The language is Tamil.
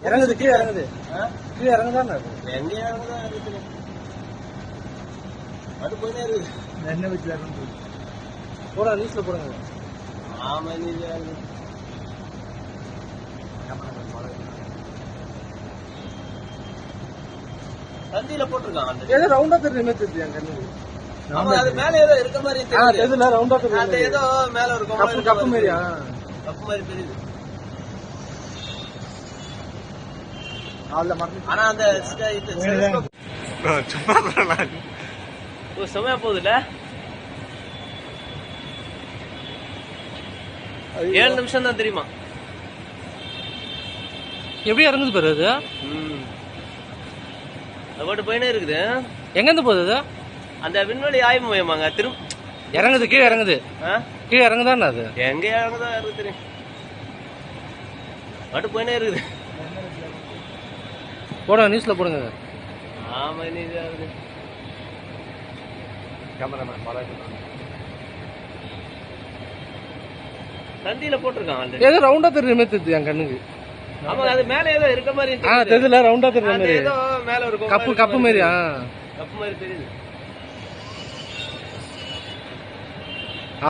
இறங்குது கீழே இறங்குது கீழே இறங்குதான் எங்க இறங்குதான் இருக்குது அது போயினே இருக்குது என்ன வச்சு இறங்குது போடா நியூஸ்ல போடுங்க ஆமா நீங்க தந்தியில போட்டிருக்கான் ஏதோ ரவுண்டா தெரியுமே தெரியுது என் கண்ணுக்கு ஆமா அது மேல ஏதோ இருக்க மாதிரி தெரியல ரவுண்டா தெரியுது அந்த ஏதோ மேல ஒரு கப்பு மாதிரியா கப்பு மாதிரி தெரியுது ஆனா அந்த செமையா போகுதுல்ல 7 நிமிஷம் தான் தெரியுமா எப்படி இறங்குது பாரு அது அது பாட்டு போயினே இருக்குது எங்க இருந்து போகுது அது அந்த விண்வெளி ஆய்வு மையமாங்க இறங்குது கீழே இறங்குது கீழே இறங்குதான் அது எங்க இறங்குதா இருக்கு தெரியும் பாட்டு போயினே இருக்குது போடுங்க நியூஸ்ல போடுங்க ஆமா நீ தந்தியில போட்டிருக்கான் ஏதோ ரவுண்டா தெரியுமே தெரியுது என் கண்ணுக்கு ஆமா அது மேல ஏதோ இருக்க மாதிரி தெரியல ரவுண்டா தெரியுற மாதிரி ஏதோ மேல இருக்கும் கப்பு மாதிரி கப்பு மாதிரி தெரியுது